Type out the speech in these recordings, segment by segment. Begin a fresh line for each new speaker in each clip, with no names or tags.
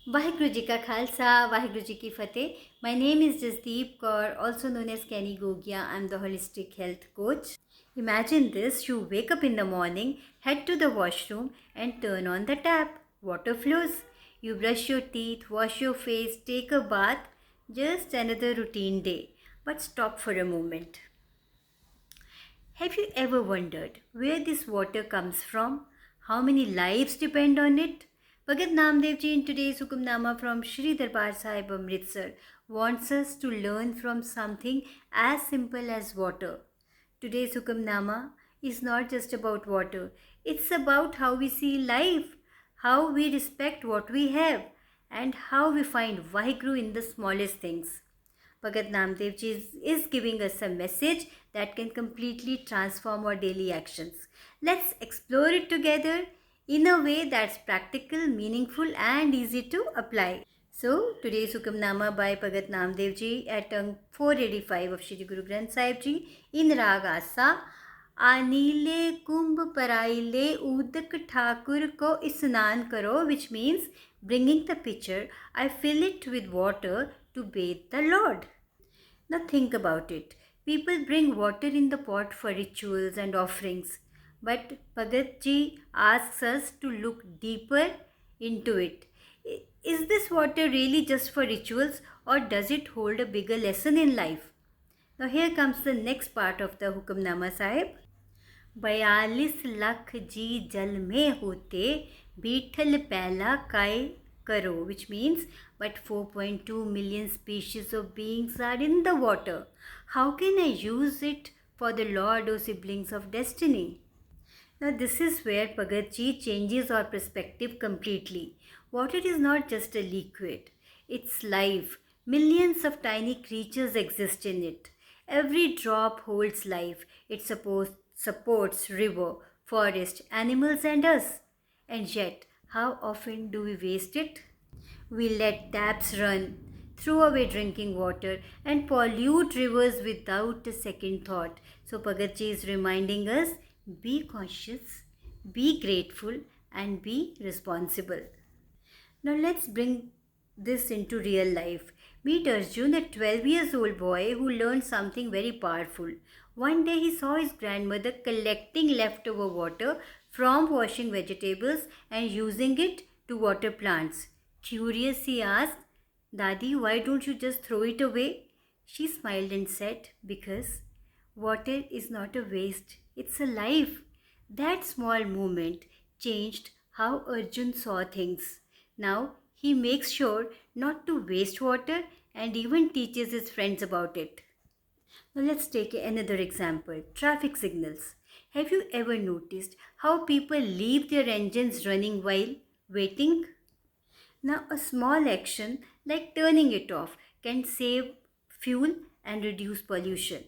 Waheguru Ji ka Khalsa, Waheguru Ji ki Fateh. My name is Jasdeep Kaur, also known as Kenny Gogia. I'm the holistic health coach. Imagine this, you wake up in the morning, head to the washroom and turn on the tap. Water flows. You brush your teeth, wash your face, take a bath. Just another routine day. But stop for a moment. Have you ever wondered where this water comes from? How many lives depend on it? Bhagat Naamdev Ji in today's Hukumnama from Shri Darbar Sahib, Amritsar wants us to learn from something as simple as water. Today's Hukamnama is not just about water. It's about how we see life, how we respect what we have, and how we find Waheguru in the smallest things. Bhagat Naamdev Ji is giving us a message that can completely transform our daily actions. Let's explore it together in a way that's practical, meaningful and easy to apply. So, today's Hukamnama by Bhagat Naamdev Ji at 485 of Shri Guru Granth Sahib Ji in Rag Asa. Anile kumbh paraile udak thakur ko isnan karo, which means bringing the pitcher, I fill it with water to bathe the Lord. Now think about it. People bring water in the pot for rituals and offerings. But Bhagat Ji asks us to look deeper into it. Is this water really just for rituals or does it hold a bigger lesson in life? Now here comes the next part of the Hukamnama Sahib. 42 lakh जी जल में होते बीठल पहला काय karo, which means but 4.2 million species of beings are in the water. How can I use it for the Lord or siblings of destiny? Now this is where Bhagat Ji changes our perspective completely. Water is not just a liquid, it's life. Millions of tiny creatures exist in it. Every drop holds life. It supports river, forest, animals and us. And yet, how often do we waste it? We let taps run, throw away drinking water and pollute rivers without a second thought. So Bhagat Ji is reminding us, be conscious, be grateful and be responsible. Now let's bring this into real life. Meet Arjun, a 12 years old boy who learned something very powerful. One day he saw his grandmother collecting leftover water from washing vegetables and using it to water plants. Curious, he asked, Dadi, why don't you just throw it away? She smiled and said, because water is not a waste, it's a life. That small moment changed how Arjun saw things. Now he makes sure not to waste water and even teaches his friends about it. Now let's take another example, traffic signals. Have you ever noticed how people leave their engines running while waiting? Now a small action like turning it off can save fuel and reduce pollution.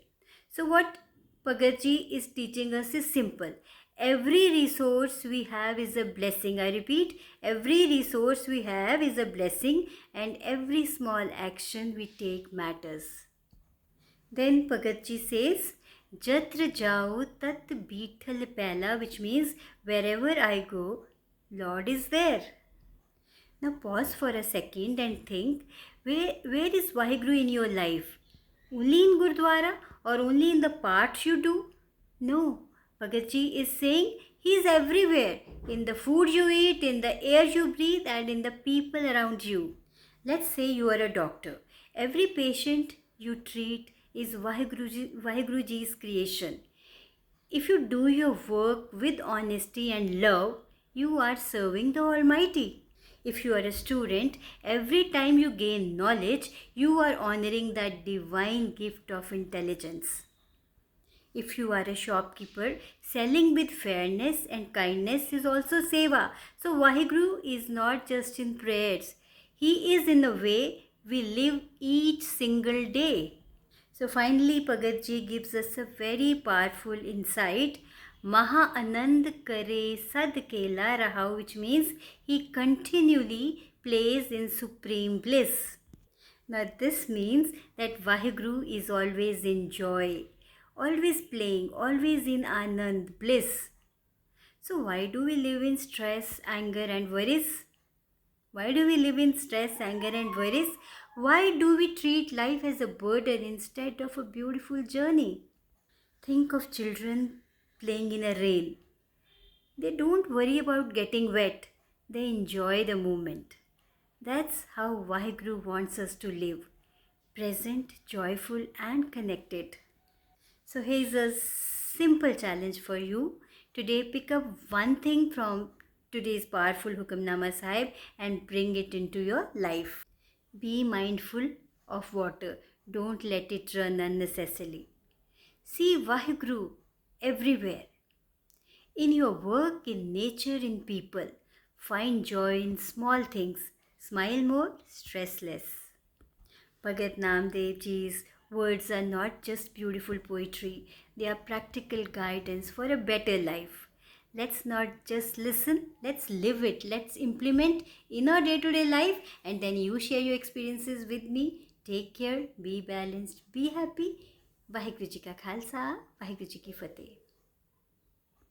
So what Bhagat Ji is teaching us is simple. Every resource we have is a blessing. I repeat, every resource we have is a blessing and every small action we take matters. Then Bhagat Ji says, Jatra jao tat beethal pehla, which means wherever I go, Lord is there. Now pause for a second and think, where is Waheguru in your life? Only in Gurdwara or only in the parts you do? No, Bhagat Ji is saying he is everywhere, in the food you eat, in the air you breathe and in the people around you. Let's say you are a doctor. Every patient you treat is Waheguru Ji's creation. If you do your work with honesty and love, you are serving the Almighty. If you are a student, every time you gain knowledge, you are honoring that divine gift of intelligence. If you are a shopkeeper, selling with fairness and kindness is also seva. So Waheguru is not just in prayers. He is in the way we live each single day. So finally, Bhagat Ji gives us a very powerful insight. Maha Anand Kare Sad Kela Raha, which means he continually plays in supreme bliss. Now this means that Waheguru is always in joy, always playing, always in Anand, bliss. So why do we live in stress, anger and worries? Why do we live in stress, anger, and worries? Why do we treat life as a burden instead of a beautiful journey? Think of children playing in a rain. They don't worry about getting wet, they enjoy the moment. That's how Waheguru wants us to live, present, joyful, and connected. So, here's a simple challenge for you. Today, pick up one thing from today's powerful Hukamnama Sahib and bring it into your life. Be mindful of water, don't let it run unnecessarily. See Waheguru everywhere. In your work, in nature, in people. Find joy in small things. Smile more, stress less. Bhagat Naamdev Ji's words are not just beautiful poetry, they are practical guidance for a better life. Let's not just listen, let's live it. Let's implement in our day to day life, and then you share your experiences with me. Take care, be balanced, be happy. Waheguru Ji ka Khalsa, Waheguru Ji ki Fateh.